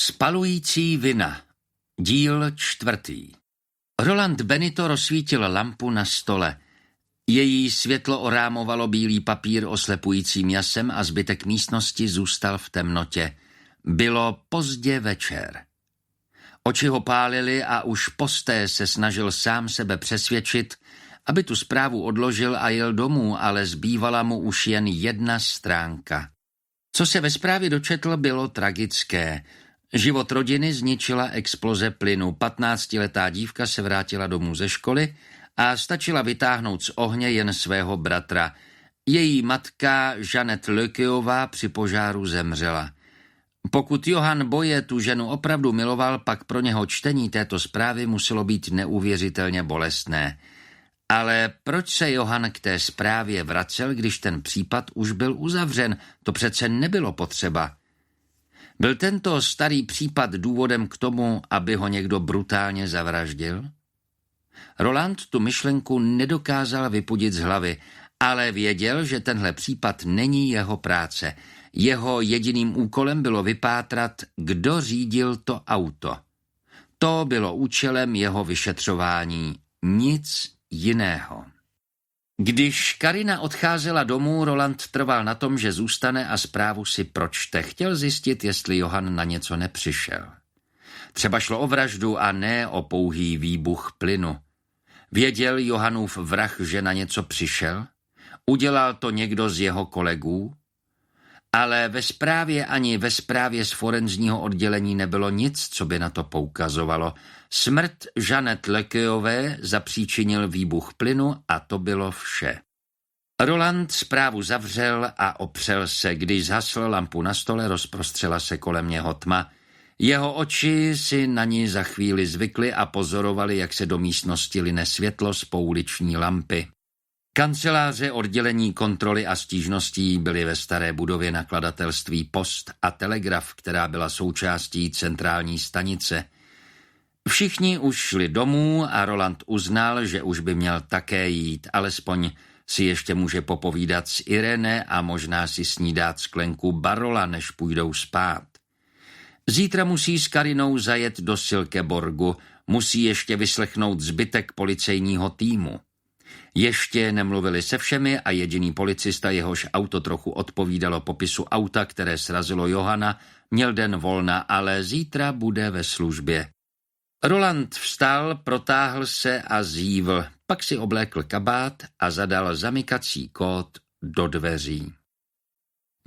Spalující vina. Díl 4. Roland Benito rozsvítil lampu na stole. Její světlo orámovalo bílý papír oslepujícím jasem a zbytek místnosti zůstal v temnotě. Bylo pozdě večer. Oči ho pálily a už posté se snažil sám sebe přesvědčit, aby tu zprávu odložil a jel domů, ale zbývala mu už jen jedna stránka. Co se ve zprávě dočetl, bylo tragické. Život rodiny zničila exploze plynu. 15letá dívka se vrátila domů ze školy a stačila vytáhnout z ohně jen svého bratra. Její matka Jeanette Lequeová při požáru zemřela. Pokud Johann Boye tu ženu opravdu miloval, pak pro něho čtení této zprávy muselo být neuvěřitelně bolestné. Ale proč se Johann k té zprávě vracel, když ten případ už byl uzavřen? To přece nebylo potřeba. Byl tento starý případ důvodem k tomu, aby ho někdo brutálně zavraždil? Roland tu myšlenku nedokázal vypudit z hlavy, ale věděl, že tenhle případ není jeho práce. Jeho jediným úkolem bylo vypátrat, kdo řídil to auto. To bylo účelem jeho vyšetřování, nic jiného. Když Karina odcházela domů, Roland trval na tom, že zůstane a zprávu si pročte. Chtěl zjistit, jestli Johann na něco nepřišel. Třeba šlo o vraždu a ne o pouhý výbuch plynu. Věděl Johannův vrah, že na něco přišel? Udělal to někdo z jeho kolegů? Ale ve zprávě ani ve zprávě z forenzního oddělení nebylo nic, co by na to poukazovalo. Smrt Jeanette Lequeové zapříčinil výbuch plynu a to bylo vše. Roland zprávu zavřel a opřel se. Když zhasl lampu na stole, rozprostřela se kolem něho tma. Jeho oči si na ní za chvíli zvykly a pozorovali, jak se do místnosti line světlo z pouliční lampy. Kanceláře oddělení kontroly a stížností byly ve staré budově nakladatelství Post a Telegraf, která byla součástí centrální stanice. Všichni už šli domů a Roland uznal, že už by měl také jít, alespoň si ještě může popovídat s Irene a možná si s ní dát sklenku Barola, než půjdou spát. Zítra musí s Karinou zajet do Silkeborgu, musí ještě vyslechnout zbytek policejního týmu. Ještě nemluvili se všemi a jediný policista, jehož auto trochu odpovídalo popisu auta, které srazilo Johanna, měl den volna, ale zítra bude ve službě. Roland vstal, protáhl se a zívl, pak si oblékl kabát a zadal zamykací kód do dveří.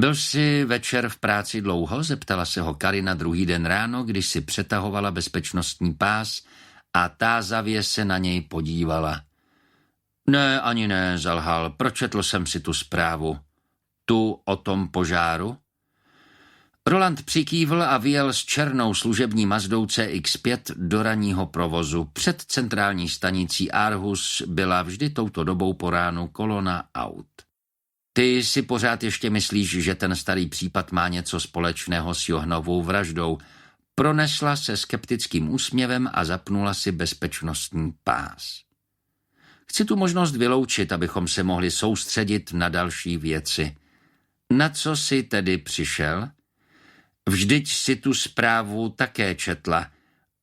Byl jsi večer v práci dlouho? Zeptala se ho Karina druhý den ráno, když si přetahovala bezpečnostní pás a tázavě se na něj podívala. Ne, ani ne, zalhal, pročetl jsem si tu zprávu. Tu o tom požáru? Roland přikývl a vyjel s černou služební Mazdou CX-5 do ranního provozu. Před centrální stanicí Aarhus byla vždy touto dobou po ránu kolona aut. Ty si pořád ještě myslíš, že ten starý případ má něco společného s Johannovou vraždou. Pronesla se skeptickým úsměvem a zapnula si bezpečnostní pás. Chci tu možnost vyloučit, abychom se mohli soustředit na další věci. Na co jsi tedy přišel? Vždyť si tu zprávu také četla.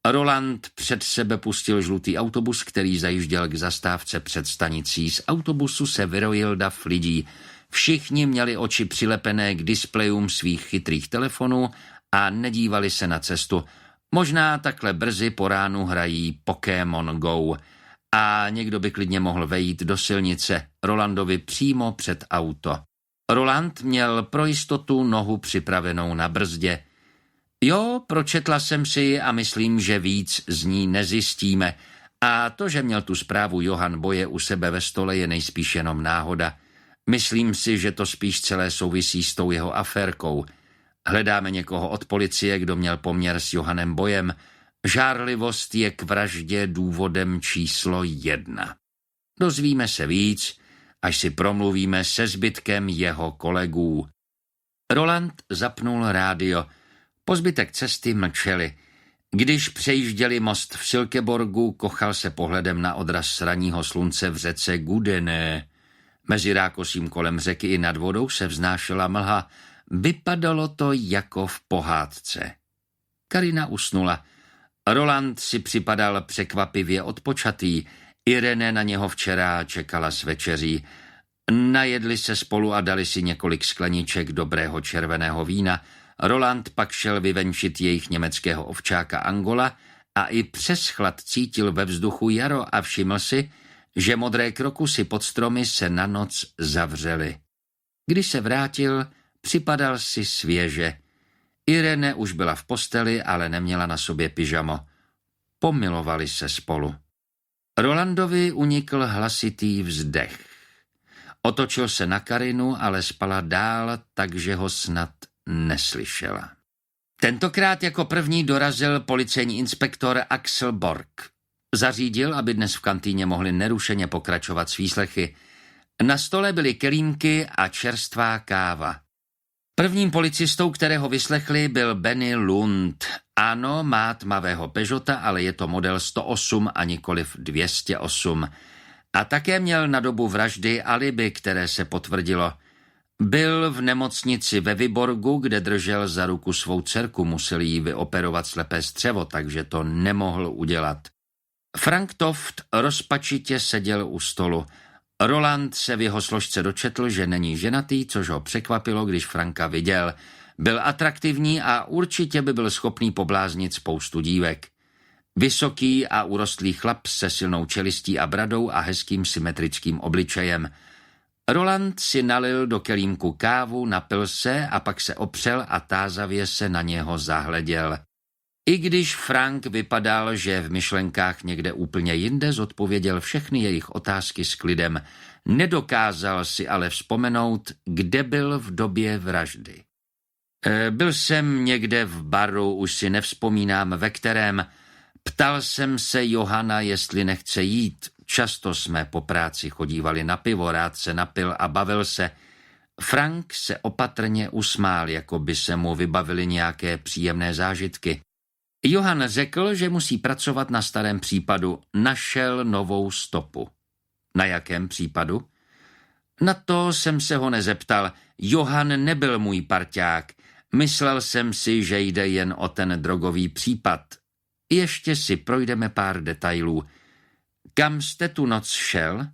Roland před sebe pustil žlutý autobus, který zajížděl k zastávce před stanicí. Z autobusu se vyrojil dav lidí. Všichni měli oči přilepené k displejům svých chytrých telefonů a nedívali se na cestu. Možná takhle brzy po ránu hrají Pokémon Go. A někdo by klidně mohl vejít do silnice Rolandovi přímo před auto. Roland měl pro jistotu nohu připravenou na brzdě. Jo, pročetla jsem si ji a myslím, že víc z ní nezjistíme. A to, že měl tu zprávu Johann Boye u sebe ve stole, je nejspíš jenom náhoda. Myslím si, že to spíš celé souvisí s tou jeho aférkou. Hledáme někoho od policie, kdo měl poměr s Johannem Boyem. Žárlivost je k vraždě důvodem číslo 1. Dozvíme se víc, až si promluvíme se zbytkem jeho kolegů. Roland zapnul rádio. Po zbytek cesty mlčeli. Když přejížděli most v Silkeborgu, kochal se pohledem na odraz ranního slunce v řece Gudené. Mezi rákosím kolem řeky i nad vodou se vznášela mlha. Vypadalo to jako v pohádce. Karina usnula. Roland si připadal překvapivě odpočatý. Irene na něho včera čekala s večeří. Najedli se spolu a dali si několik skleniček dobrého červeného vína. Roland pak šel vyvenčit jejich německého ovčáka Angola a i přes chlad cítil ve vzduchu jaro a všiml si, že modré krokusy pod stromy se na noc zavřely. Když se vrátil, připadal si svěže. Irene už byla v posteli, ale neměla na sobě pyžamo. Pomilovali se spolu. Rolandovi unikl hlasitý vzdech. Otočil se na Karinu, ale spala dál, takže ho snad neslyšela. Tentokrát jako první dorazil policejní inspektor Axel Borg. Zařídil, aby dnes v kantýně mohli nerušeně pokračovat s výslechy. Na stole byly kelímky a čerstvá káva. Prvním policistou, kterého vyslechli, byl Benny Lund. Ano, má tmavého Peugeota, ale je to model 108 a nikoliv 208. A také měl na dobu vraždy alibi, které se potvrdilo. Byl v nemocnici ve Viborgu, kde držel za ruku svou dcerku, musel jí vyoperovat slepé střevo, takže to nemohl udělat. Frank Toft rozpačitě seděl u stolu. Roland se v jeho složce dočetl, že není ženatý, což ho překvapilo, když Franka viděl. Byl atraktivní a určitě by byl schopný pobláznit spoustu dívek. Vysoký a urostlý chlap se silnou čelistí a bradou a hezkým symetrickým obličejem. Roland si nalil do kelímku kávu, napil se a pak se opřel a tázavě se na něho zahleděl. I když Frank vypadal, že v myšlenkách někde úplně jinde, zodpověděl všechny jejich otázky s klidem. Nedokázal si ale vzpomenout, kde byl v době vraždy. Byl jsem někde v baru, už si nevzpomínám ve kterém. Ptal jsem se Johana, jestli nechce jít. Často jsme po práci chodívali na pivo, rád se napil a bavil se. Frank se opatrně usmál, jako by se mu vybavily nějaké příjemné zážitky. Johan řekl, že musí pracovat na starém případu. Našel novou stopu. Na jakém případu? Na to jsem se ho nezeptal. Johan nebyl můj parťák. Myslel jsem si, že jde jen o ten drogový případ. Ještě si projdeme pár detailů. Kam jste tu noc šel?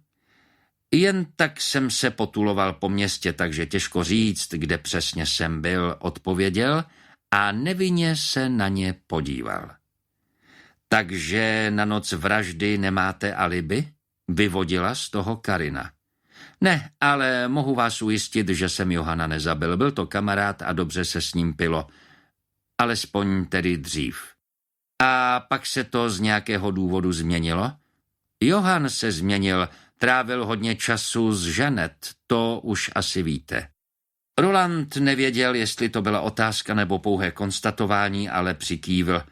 Jen tak jsem se potuloval po městě, takže těžko říct, kde přesně jsem byl, odpověděl a nevinně se na ně podíval. Takže na noc vraždy nemáte alibi? Vyvodila z toho Karina. Ne, ale mohu vás ujistit, že jsem Johana nezabil. Byl to kamarád a dobře se s ním pilo. Alespoň tedy dřív. A pak se to z nějakého důvodu změnilo? Johan se změnil, trávil hodně času s Janet, to už asi víte. Roland nevěděl, jestli to byla otázka nebo pouhé konstatování, ale přikývl.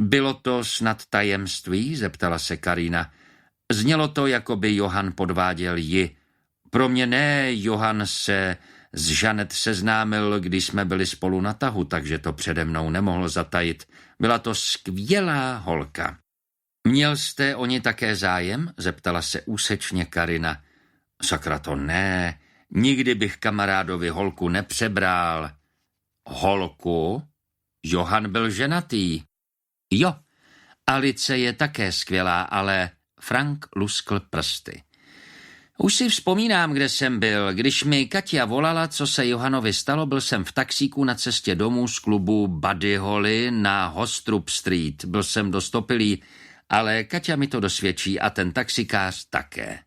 Bylo to snad tajemství? Zeptala se Karina. Znělo to, jako by Johan podváděl ji. Pro mě ne, Johan se s Janet seznámil, když jsme byli spolu na tahu, takže to přede mnou nemohl zatajit. Byla to skvělá holka. Měl jste o ní také zájem? Zeptala se úsečně Karina. Sakra, to ne, nikdy bych kamarádovi holku nepřebral. Holku? Johan byl ženatý. Jo, Alice je také skvělá, ale Frank luskl prsty. Už si vzpomínám, kde jsem byl. Když mi Katia volala, co se Johanovi stalo, byl jsem v taxíku na cestě domů z klubu Buddy Holly na Hostrup Street. Byl jsem dost opilý, ale Katia mi to dosvědčí a ten taxikář také.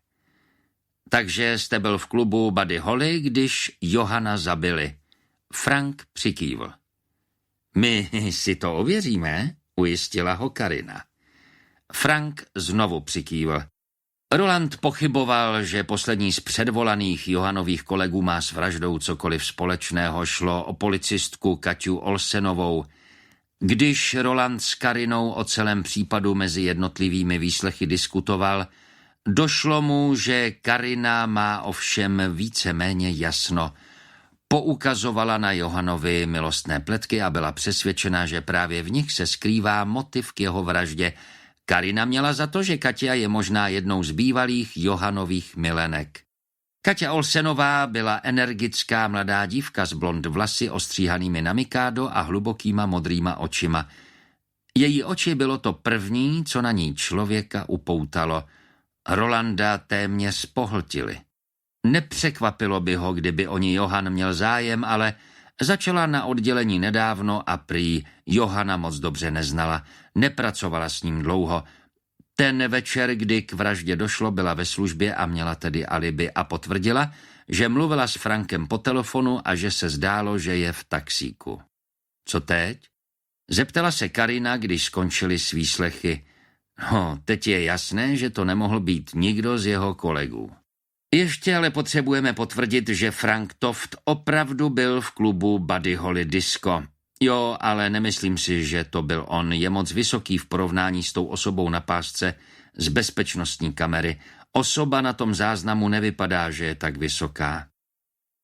Takže jste byl v klubu Buddy Holly, když Johana zabili. Frank přikývl. My si to ověříme, ujistila ho Karina. Frank znovu přikývl. Roland pochyboval, že poslední z předvolaných Johanových kolegů má s vraždou cokoliv společného. Šlo o policistku Kaťu Olsenovou. Když Roland s Karinou o celém případu mezi jednotlivými výslechy diskutoval, došlo mu, že Karina má ovšem víceméně jasno. Poukazovala na Johanovi milostné pletky a byla přesvědčena, že právě v nich se skrývá motiv k jeho vraždě. Karina měla za to, že Katia je možná jednou z bývalých Johanových milenek. Kaťa Olsenová byla energická mladá dívka s blond vlasy ostříhanými na mikádo a hlubokýma modrýma očima. Její oči bylo to první, co na ní člověka upoutalo. Rolanda téměř pohltili. Nepřekvapilo by ho, kdyby o ní Johann měl zájem, ale začala na oddělení nedávno a prý Johanna moc dobře neznala, nepracovala s ním dlouho. Ten večer, kdy k vraždě došlo, byla ve službě a měla tedy alibi a potvrdila, že mluvila s Frankem po telefonu a že se zdálo, že je v taxíku. Co teď? Zeptala se Karina, když skončili s výslechy. No, teď je jasné, že to nemohl být nikdo z jeho kolegů. Ještě ale potřebujeme potvrdit, že Frank Toft opravdu byl v klubu Buddy Holly Disco. Jo, ale nemyslím si, že to byl on. Je moc vysoký v porovnání s tou osobou na pásce z bezpečnostní kamery. Osoba na tom záznamu nevypadá, že je tak vysoká.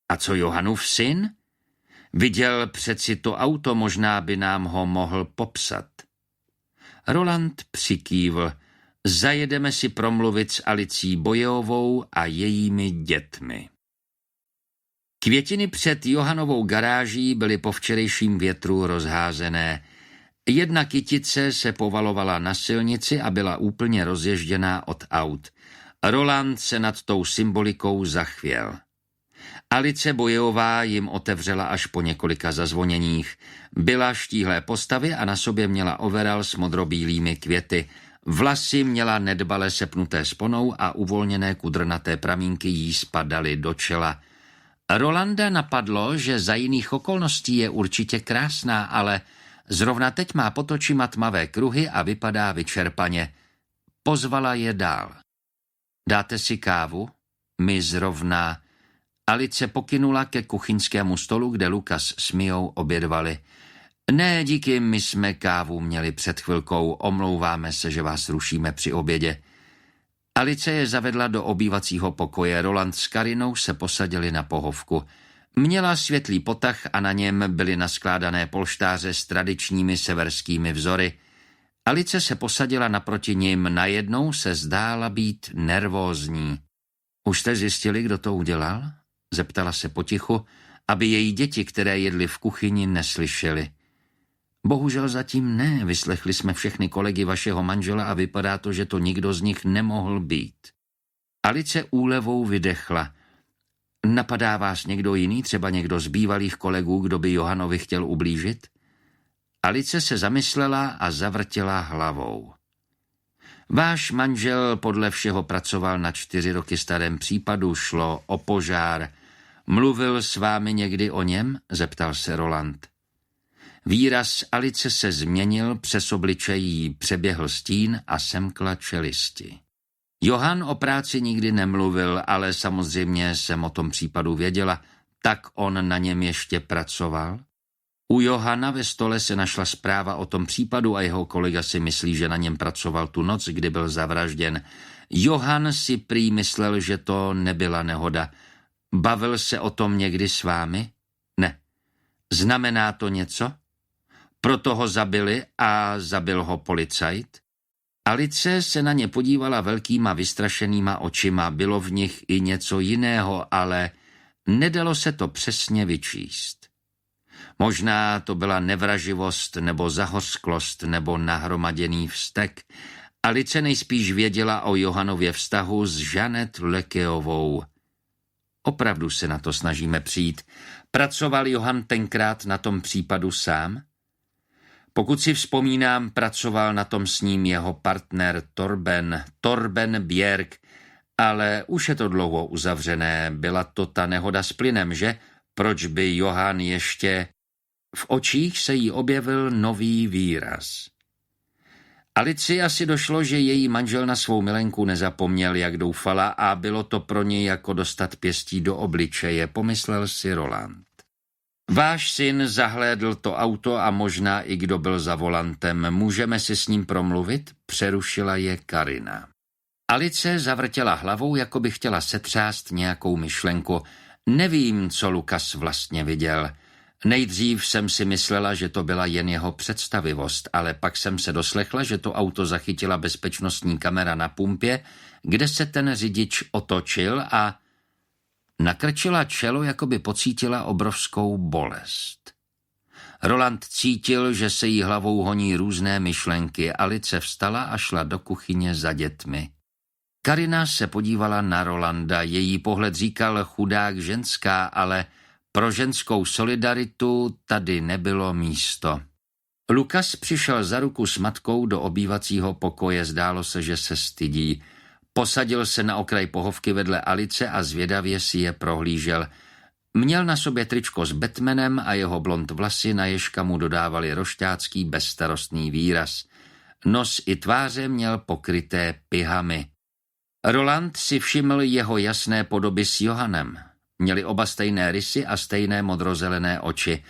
A co Johannův syn? Viděl přeci to auto, možná by nám ho mohl popsat. Roland přikývl. Zajedeme si promluvit s Alicí Bojeovou a jejími dětmi. Květiny před Johannovou garáží byly po včerejším větru rozházené. Jedna kytice se povalovala na silnici a byla úplně rozježděná od aut. Roland se nad tou symbolikou zachvěl. Alice Bojeová jim otevřela až po několika zazvoněních. Byla štíhlé postavy a na sobě měla overall s modrobílými květy. Vlasy měla nedbale sepnuté sponou a uvolněné kudrnaté pramínky jí spadaly do čela. Rolanda napadlo, že za jiných okolností je určitě krásná, ale zrovna teď má pod očima tmavé kruhy a vypadá vyčerpaně. Pozvala je dál. Dáte si kávu? My zrovna... Alice pokynula ke kuchyňskému stolu, kde Lukas s Mijou obědvali. Ne, díky, my jsme kávu měli před chvilkou, omlouváme se, že vás rušíme při obědě. Alice je zavedla do obývacího pokoje, Roland s Karinou se posadili na pohovku. Měla světlý potah a na něm byly naskládané polštáře s tradičními severskými vzory. Alice se posadila naproti nim, najednou se zdála být nervózní. Už jste zjistili, kdo to udělal? Zeptala se potichu, aby její děti, které jedly v kuchyni, neslyšely. Bohužel zatím ne, vyslechli jsme všechny kolegy vašeho manžela a vypadá to, že to nikdo z nich nemohl být. Alice úlevou vydechla. Napadá vás někdo jiný, třeba někdo z bývalých kolegů, kdo by Johannovi chtěl ublížit? Alice se zamyslela a zavrtěla hlavou. Váš manžel podle všeho pracoval na 4 roky starém případu, šlo o požár. Mluvil s vámi někdy o něm? Zeptal se Roland. Výraz Alice se změnil, přes obličej jí přeběhl stín a semkla čelisti. Johann o práci nikdy nemluvil, ale samozřejmě jsem o tom případu věděla. Tak on na něm ještě pracoval? U Johanna ve stole se našla zpráva o tom případu a jeho kolega si myslí, že na něm pracoval tu noc, kdy byl zavražděn. Johann si prý myslel, že to nebyla nehoda. Bavil se o tom někdy s vámi? Ne. Znamená to něco? Proto ho zabili a zabil ho policajt? Alice se na ně podívala velkýma vystrašenýma očima. Bylo v nich i něco jiného, ale nedalo se to přesně vyčíst. Možná to byla nevraživost nebo zahořklost nebo nahromaděný vztek. Alice nejspíš věděla o Johannově vztahu s Jeanette Lekeovou. Opravdu se na to snažíme přijít. Pracoval Johann tenkrát na tom případu sám? Pokud si vzpomínám, pracoval na tom s ním jeho partner Torben Bjerg, ale už je to dlouho uzavřené. Byla to ta nehoda s plynem, že? Proč by Johann ještě... V očích se jí objevil nový výraz. Alici asi došlo, že její manžel na svou milenku nezapomněl, jak doufala, a bylo to pro něj jako dostat pěstí do obličeje, pomyslel si Roland. Váš syn zahlédl to auto a možná i kdo byl za volantem. Můžeme si s ním promluvit? Přerušila je Karina. Alice zavrtěla hlavou, jako by chtěla setřást nějakou myšlenku. Nevím, co Lukas vlastně viděl. Nejdřív jsem si myslela, že to byla jen jeho představivost, ale pak jsem se doslechla, že to auto zachytila bezpečnostní kamera na pumpě, kde se ten řidič otočil a nakrčila čelo, jako by pocítila obrovskou bolest. Roland cítil, že se jí hlavou honí různé myšlenky. Alice vstala a šla do kuchyně za dětmi. Karina se podívala na Rolanda. Její pohled říkal chudák ženská, ale pro ženskou solidaritu tady nebylo místo. Lukas přišel za ruku s matkou do obývacího pokoje. Zdálo se, že se stydí. Posadil se na okraj pohovky vedle Alice a zvědavě si je prohlížel. Měl na sobě tričko s Batmanem a jeho blond vlasy na ježka mu dodávali rošťácký bezstarostný výraz. Nos i tváře měl pokryté pihami. Roland si všiml jeho jasné podoby s Johannem. Měli oba stejné rysy a stejné modrozelené oči.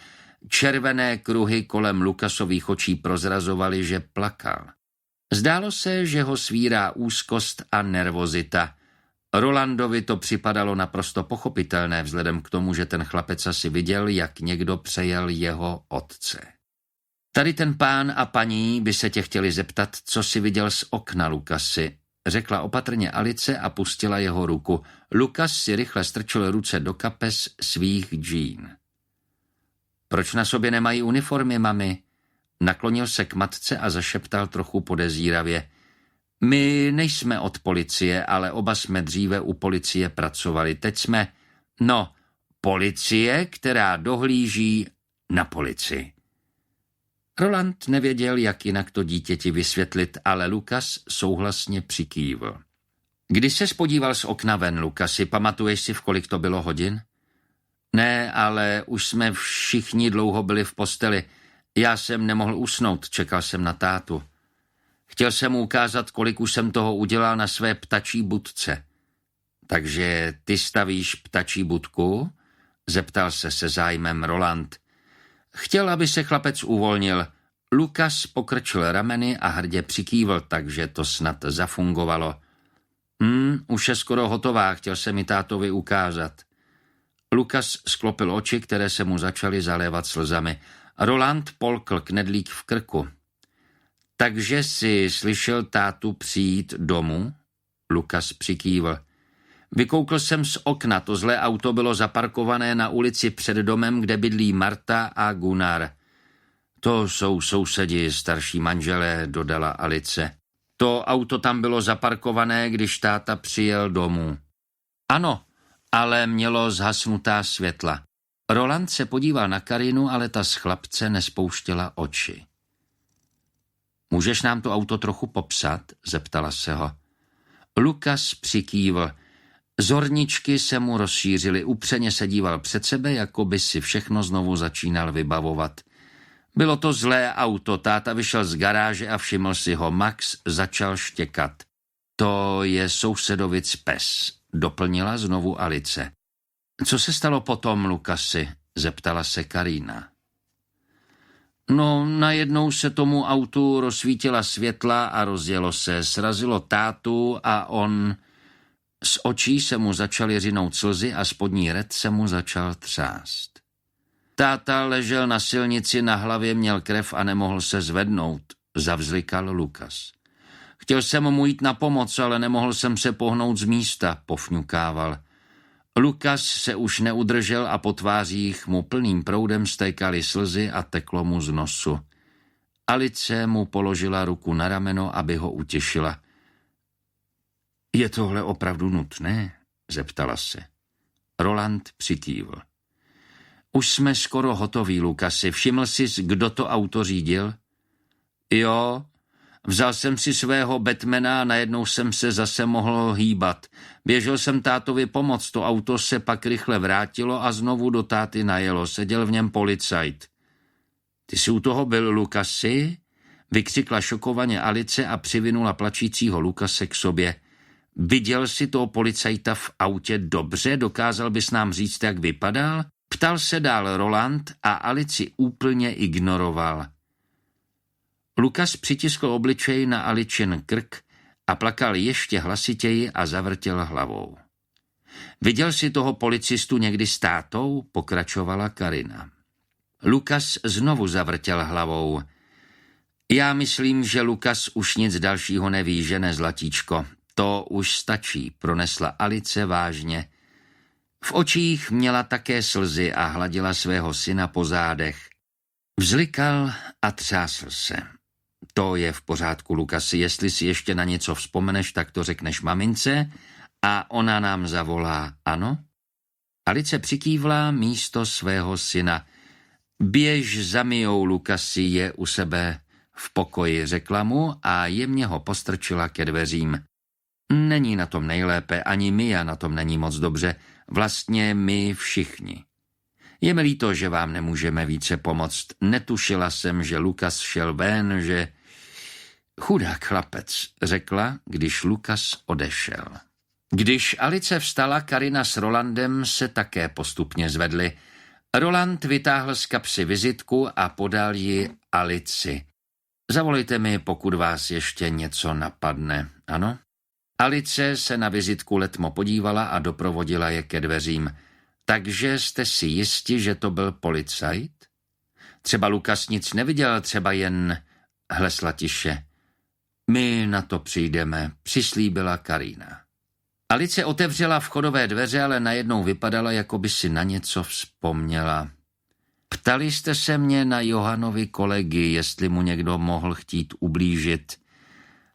Červené kruhy kolem Lukasových očí prozrazovaly, že plakal. Zdálo se, že ho svírá úzkost a nervozita. Rolandovi to připadalo naprosto pochopitelné vzhledem k tomu, že ten chlapec asi viděl, jak někdo přejel jeho otce. Tady ten pán a paní by se tě chtěli zeptat, co si viděl z okna, Lukasi, řekla opatrně Alice a pustila jeho ruku. Lukas si rychle strčil ruce do kapes svých džín. Proč na sobě nemají uniformy, mami? Naklonil se k matce a zašeptal trochu podezíravě. My nejsme od policie, ale oba jsme dříve u policie pracovali. Teď jsme, policie, která dohlíží na policii. Roland nevěděl, jak jinak to dítěti vysvětlit, ale Lukas souhlasně přikývl. Kdy ses podíval z okna ven, Lukasi, pamatuješ si, v kolik to bylo hodin? Ne, ale už jsme všichni dlouho byli v posteli. Já jsem nemohl usnout, čekal jsem na tátu. Chtěl jsem mu ukázat, kolik už jsem toho udělal na své ptačí budce. Takže ty stavíš ptačí budku? Zeptal se zájmem Roland. Chtěl, aby se chlapec uvolnil. Lukas pokrčil rameny a hrdě přikývl, takže to snad zafungovalo. Už je skoro hotová, chtěl jsem mi tátovi ukázat. Lukas sklopil oči, které se mu začaly zalévat slzami. Roland polkl knedlík v krku. Takže si slyšel tátu přijít domů? Lukas přikývl. Vykoukl jsem z okna, to zlé auto bylo zaparkované na ulici před domem, kde bydlí Marta a Gunnar. To jsou sousedi, starší manželé, dodala Alice. To auto tam bylo zaparkované, když táta přijel domů. Ano, ale mělo zhasnutá světla. Roland se podíval na Karinu, ale ta z chlapce nespouštěla oči. Můžeš nám to auto trochu popsat? Zeptala se ho. Lukas přikývl. Zorničky se mu rozšířily, upřeně se díval před sebe, jako by si všechno znovu začínal vybavovat. Bylo to zlé auto, táta vyšel z garáže a všiml si ho. Max začal štěkat. To je sousedovic pes, doplnila znovu Alice. Co se stalo potom, Lukasi? Zeptala se Karina. Najednou se tomu autu rozsvítila světla a rozjelo se, srazilo tátu a on... Z očí se mu začaly řinout slzy a spodní red se mu začal třást. Táta ležel na silnici, na hlavě měl krev a nemohl se zvednout, zavzlikal Lukas. Chtěl jsem mu jít na pomoc, ale nemohl jsem se pohnout z místa, pofňukával. Lukas se už neudržel a po tvářích mu plným proudem stékaly slzy a teklo mu z nosu. Alice mu položila ruku na rameno, aby ho utěšila. Je tohle opravdu nutné? Zeptala se. Roland přikývl. Už jsme skoro hotoví, Lukasi. Všiml jsi, kdo to auto řídil? Jo, vzal jsem si svého Batmana a najednou jsem se zase mohl hýbat. Běžel jsem tátovi pomoct, to auto se pak rychle vrátilo a znovu do táty najelo. Seděl v něm policajt. Ty jsi u toho byl, Lukasi? Vykřikla šokovaně Alice a přivinula plačícího Lukase k sobě. Viděl jsi toho policajta v autě dobře? Dokázal bys nám říct, jak vypadal? Ptal se dál Roland a Alici úplně ignoroval. Lukas přitiskl obličej na Alicin krk a plakal ještě hlasitěji a zavrtěl hlavou. Viděl jsi toho policistu někdy s tátou? Pokračovala Karina. Lukas znovu zavrtěl hlavou. Já myslím, že Lukas už nic dalšího neví, že ne, zlatíčko. To už stačí, pronesla Alice vážně. V očích měla také slzy a hladila svého syna po zádech. Vzlikal a třásl se. To je v pořádku, Lukasi, jestli si ještě na něco vzpomeneš, tak to řekneš mamince a ona nám zavolá, ano? Alice přikývla místo svého syna. Běž za Miou, Lukasi, je u sebe v pokoji, řekla mu a jemně ho postrčila ke dveřím. Není na tom nejlépe, ani Mia na tom není moc dobře, vlastně my všichni. Je mi líto, že vám nemůžeme více pomoct. Netušila jsem, že Lukas šel ven, že... Chudák chlapec, řekla, když Lukas odešel. Když Alice vstala, Karina s Rolandem se také postupně zvedli. Roland vytáhl z kapsy vizitku a podal ji Alici. Zavolejte mi, pokud vás ještě něco napadne, ano? Alice se na vizitku letmo podívala a doprovodila je ke dveřím. Takže jste si jisti, že to byl policajt? Třeba Lukas nic neviděl, třeba jen... Hlesla tiše. My na to přijdeme, přislíbila Karina. Alice otevřela vchodové dveře, ale najednou vypadala, jako by si na něco vzpomněla. Ptali jste se mě na Johanovi kolegy, jestli mu někdo mohl chtít ublížit.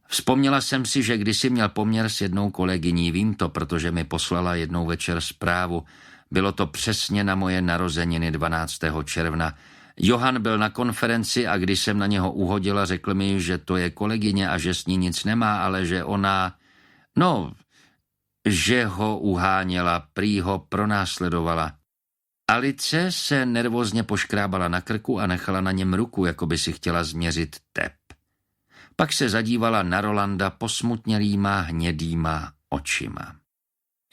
Vzpomněla jsem si, že kdysi měl poměr s jednou kolegyní, vím to, protože mi poslala jednou večer zprávu. Bylo to přesně na moje narozeniny 12. června. Johan byl na konferenci a když jsem na něho uhodila, řekl mi, že to je kolegyně a že s ní nic nemá, ale že ona... No, že ho uháněla, prý ho pronásledovala. Alice se nervózně poškrábala na krku a nechala na něm ruku, jako by si chtěla změřit tep. Pak se zadívala na Rolanda posmutnělýma, hnědýma očima.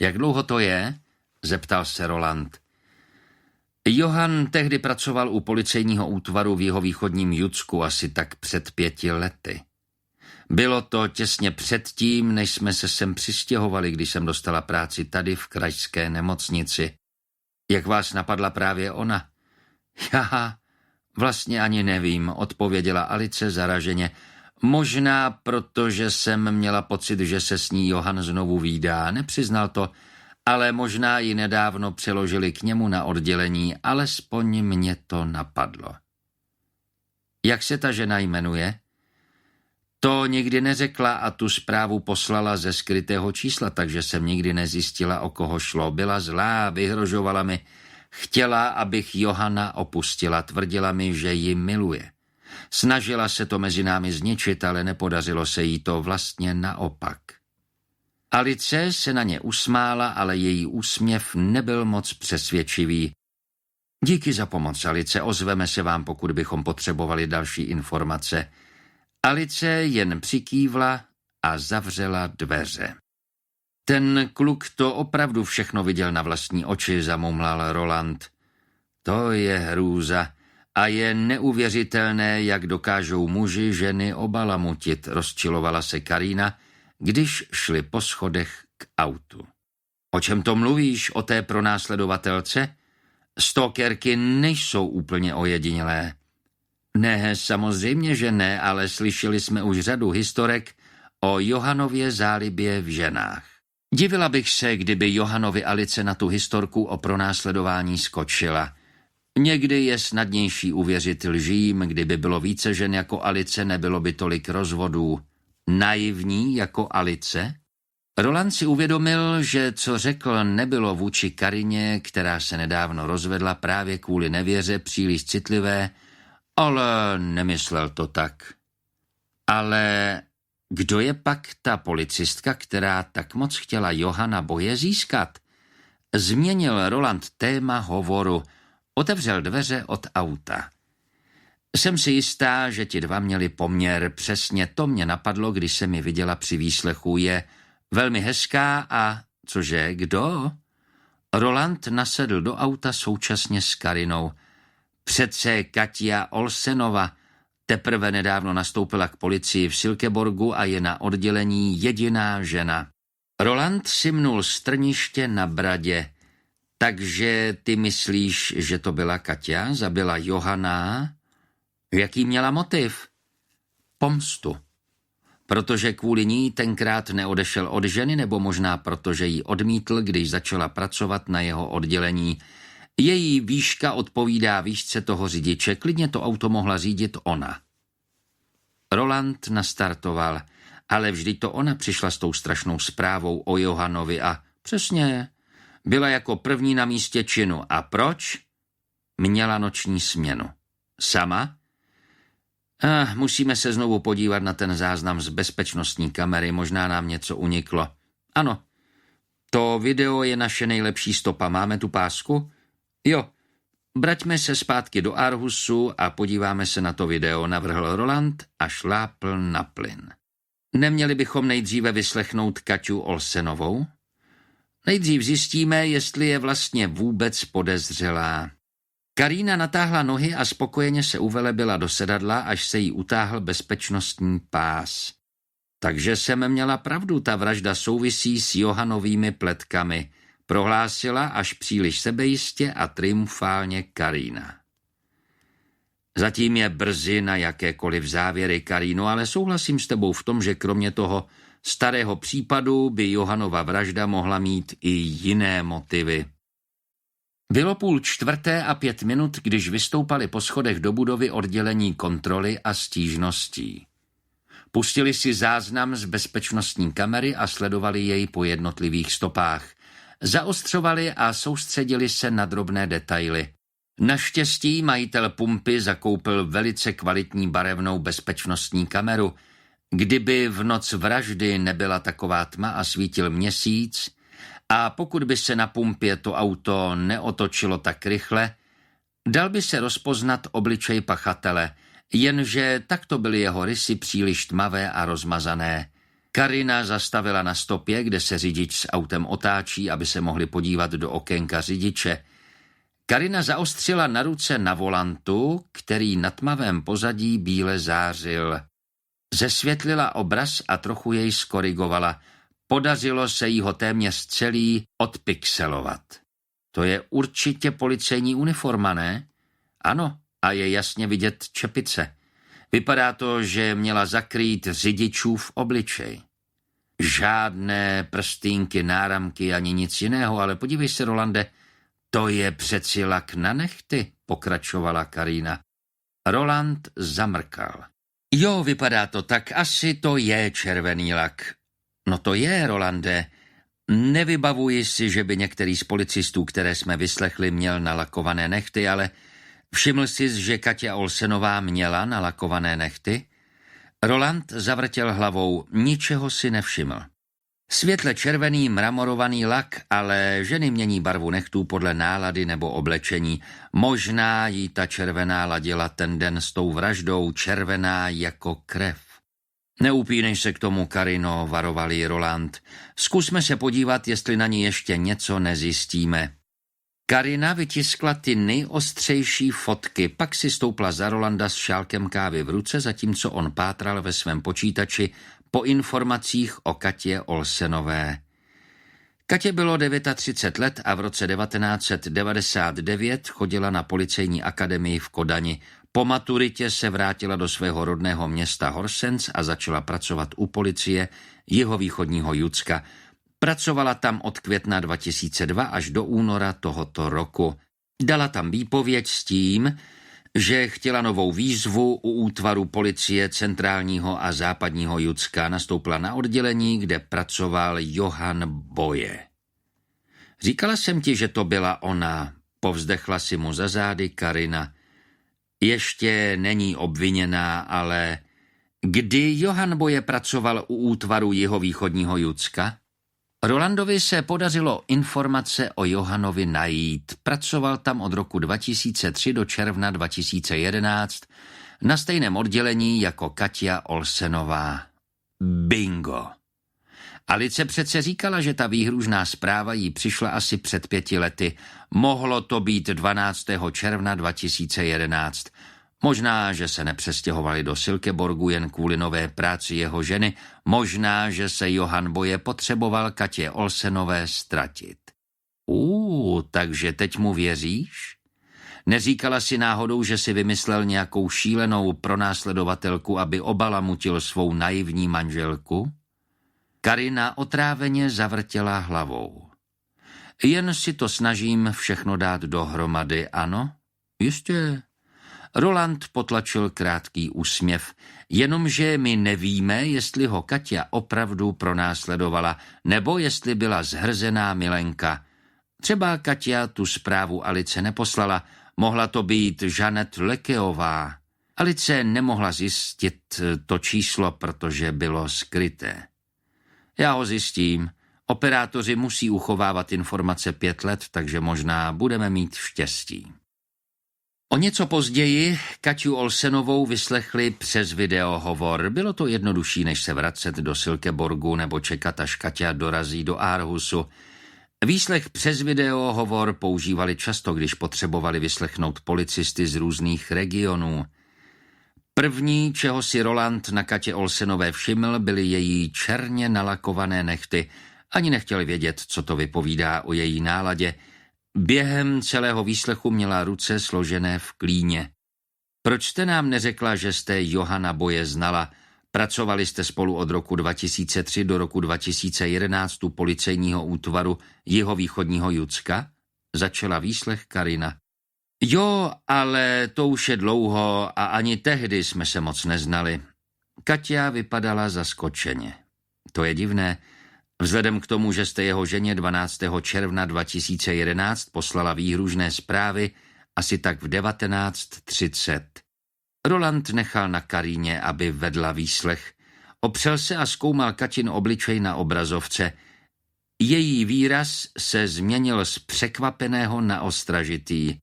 Jak dlouho to je? Zeptal se Roland. Johan tehdy pracoval u policejního útvaru v jihovýchodním Judsku asi tak před 5 lety. Bylo to těsně předtím, než jsme se sem přistěhovali, když jsem dostala práci tady v krajské nemocnici. Jak vás napadla právě ona? Já vlastně ani nevím, odpověděla Alice zaraženě. Možná, protože jsem měla pocit, že se s ní Johan znovu vídá, nepřiznal to, ale možná ji nedávno přeložili k němu na oddělení, alespoň mě to napadlo. Jak se ta žena jmenuje? To nikdy neřekla a tu zprávu poslala ze skrytého čísla, takže jsem nikdy nezjistila, o koho šlo. Byla zlá, vyhrožovala mi. Chtěla, abych Johana opustila, tvrdila mi, že ji miluje. Snažila se to mezi námi zničit, ale nepodařilo se jí to, vlastně naopak. Alice se na ně usmála, ale její úsměv nebyl moc přesvědčivý. Díky za pomoc, Alice, ozveme se vám, pokud bychom potřebovali další informace. Alice jen přikývla a zavřela dveře. Ten kluk to opravdu všechno viděl na vlastní oči, zamumlal Roland. To je hrůza a je neuvěřitelné, jak dokážou muži ženy obalamutit, rozčilovala se Karina, když šli po schodech k autu. O čem to mluvíš, o té pronásledovatelce? Stalkerky nejsou úplně ojedinělé. Ne, samozřejmě, že ne, ale slyšeli jsme už řadu historek o Johanově zálibě v ženách. Divila bych se, kdyby Johanovi Alice na tu historku o pronásledování skočila. Někdy je snadnější uvěřit lžím, kdyby bylo více žen jako Alice, nebylo by tolik rozvodů. Naivní jako Alice? Roland si uvědomil, že co řekl, nebylo vůči Karině, která se nedávno rozvedla právě kvůli nevěře, příliš citlivé, ale nemyslel to tak. Ale kdo je pak ta policistka, která tak moc chtěla Johana Boje získat? Změnil Roland téma hovoru, otevřel dveře od auta. Jsem si jistá, že ti dva měli poměr, přesně to mě napadlo, když se mi viděla při výslechu. Je velmi hezká a... Cože, kdo? Roland nasedl do auta současně s Karinou. Přece Katia Olsenova teprve nedávno nastoupila k policii v Silkeborgu a je na oddělení jediná žena. Roland si mnul strniště na bradě. Takže ty myslíš, že to byla Katia? Zabila Johana? Jaký měla motiv? Pomstu. Protože kvůli ní tenkrát neodešel od ženy, nebo možná protože ji odmítl, když začala pracovat na jeho oddělení. Její výška odpovídá výšce toho řidiče, klidně to auto mohla řídit ona. Roland nastartoval, ale vždyť to ona přišla s tou strašnou zprávou o Johanovi a přesně, byla jako první na místě činu. A proč? Měla noční směnu. Sama? Musíme se znovu podívat na ten záznam z bezpečnostní kamery, možná nám něco uniklo. Ano, to video je naše nejlepší stopa. Máme tu pásku? Jo, vraťme se zpátky do Aarhusu a podíváme se na to video, navrhl Roland a šlápl na plyn. Neměli bychom nejdříve vyslechnout Kaťu Olsenovou? Nejdřív zjistíme, jestli je vlastně vůbec podezřelá. Karína natáhla nohy a spokojeně se uvelebila do sedadla, až se jí utáhl bezpečnostní pás. Takže jsem měla pravdu, ta vražda souvisí s Johanovými pletkami, prohlásila až příliš sebejistě a triumfálně Karína. Zatím je brzy na jakékoliv závěry, Karíno, ale souhlasím s tebou v tom, že kromě toho starého případu by Johanova vražda mohla mít i jiné motivy. Bylo 3:45, když vystoupali po schodech do budovy oddělení kontroly a stížností. Pustili si záznam z bezpečnostní kamery a sledovali jej po jednotlivých stopách. Zaostřovali a soustředili se na drobné detaily. Naštěstí majitel pumpy zakoupil velice kvalitní barevnou bezpečnostní kameru. Kdyby v noc vraždy nebyla taková tma a svítil měsíc, a pokud by se na pumpě to auto neotočilo tak rychle, dal by se rozpoznat obličej pachatele, jenže takto byly jeho rysy příliš tmavé a rozmazané. Karína zastavila na stopě, kde se řidič s autem otáčí, aby se mohli podívat do okénka řidiče. Karína zaostřila na ruce na volantu, který na tmavém pozadí bíle zářil. Zesvětlila obraz a trochu jej skorigovala. Podařilo se jí ho téměř celý odpixelovat. To je určitě policejní uniforma, ne? Ano, a je jasně vidět čepice. Vypadá to, že měla zakrýt řidičův obličej. Žádné prstýnky, náramky ani nic jiného, ale podívej se, Rolande, to je přeci lak na nehty, pokračovala Karína. Roland zamrkal. Jo, vypadá to tak, asi to je červený lak. No to je, Rolande. Nevybavuji si, že by některý z policistů, které jsme vyslechli, měl nalakované nehty, ale všiml jsi, že Kaťa Olsenová měla nalakované nehty? Roland zavrtěl hlavou, ničeho si nevšiml. Světle červený mramorovaný lak, ale ženy mění barvu nehtů podle nálady nebo oblečení. Možná jí ta červená ladila ten den s tou vraždou, červená jako krev. Neupínej se k tomu, Karino, varoval jí Roland. Zkusme se podívat, jestli na ní ještě něco nezjistíme. Karína vytiskla ty nejostřejší fotky, pak si stoupla za Rolanda s šálkem kávy v ruce, zatímco on pátral ve svém počítači po informacích o Katě Olsenové. Katě bylo 39 let a v roce 1999 chodila na policejní akademii v Kodani. Po maturitě se vrátila do svého rodného města Horsens a začala pracovat u policie jihovýchodního Judska. Pracovala tam od května 2002 až do února tohoto roku. Dala tam výpověď s tím, že chtěla novou výzvu u útvaru policie centrálního a západního Judska. Nastoupila na oddělení, kde pracoval Johan Boje. Říkala jsem ti, že to byla ona, povzdechla si mu za zády Karína. Ještě není obviněná, ale kdy Johan Boje pracoval u útvaru jihovýchodního Judska? Rolandovi se podařilo informace o Johanovi najít. Pracoval tam od roku 2003 do června 2011 na stejném oddělení jako Kaťa Olsenová. Bingo! Alice přece říkala, že ta výhružná zpráva jí přišla asi před 5 lety. Mohlo to být 12. června 2011. Možná, že se nepřestěhovali do Silkeborgu jen kvůli nové práci jeho ženy, možná, že se Johan Boje potřeboval Katě Olsenové ztratit. Takže teď mu věříš? Neříkala si náhodou, že si vymyslel nějakou šílenou pronásledovatelku, aby obalamutil svou naivní manželku? Karína otráveně zavrtěla hlavou. Jen si to snažím všechno dát dohromady, ano? Jistě. Roland potlačil krátký úsměv, jenomže my nevíme, jestli ho Katia opravdu pronásledovala, nebo jestli byla zhrzená milenka. Třeba Katia tu zprávu Alice neposlala, mohla to být Žanet Lekeová. Alice nemohla zjistit to číslo, protože bylo skryté. Já ho zjistím. Operátoři musí uchovávat informace 5 let, takže možná budeme mít štěstí. O něco později Kaťu Olsenovou vyslechli přes videohovor. Bylo to jednodušší, než se vracet do Silkeborgu nebo čekat, až Kaťa dorazí do Aarhusu. Výslech přes videohovor používali často, když potřebovali vyslechnout policisty z různých regionů. První, čeho si Roland na Katě Olsenové všiml, byly její černě nalakované nehty. Ani nechtěl vědět, co to vypovídá o její náladě. Během celého výslechu měla ruce složené v klíně. Proč jste nám neřekla, že jste Johana Boye znala? Pracovali jste spolu od roku 2003 do roku 2011 u policejního útvaru Jihovýchodního Judska? Začala výslech Karina. Jo, ale to už je dlouho a ani tehdy jsme se moc neznali. Katia vypadala zaskočeně. To je divné. Vzhledem k tomu, že jste jeho ženě 12. června 2011 poslala výhružné zprávy asi tak v 19:30. Roland nechal na Karíně, aby vedla výslech. Opřel se a zkoumal Katin obličej na obrazovce. Její výraz se změnil z překvapeného na ostražitý.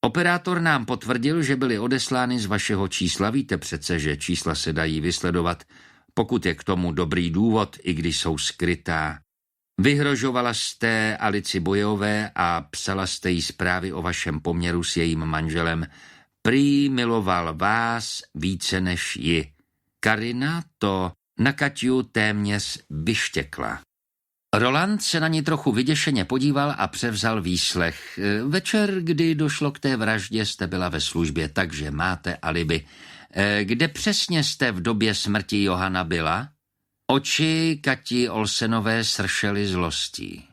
Operátor nám potvrdil, že byly odeslány z vašeho čísla. Víte přece, že čísla se dají vysledovat, pokud je k tomu dobrý důvod, i když jsou skrytá. Vyhrožovala jste Alici Boyeové a psala jste jí zprávy o vašem poměru s jejím manželem. Prý miloval vás více než ji. Karina to na Kaťu téměř vyštěkla. Roland se na ní trochu vyděšeně podíval a převzal výslech. Večer, kdy došlo k té vraždě, jste byla ve službě, takže máte alibi. Kde přesně jste v době smrti Johana byla? Oči Kati Olsenové sršely zlostí.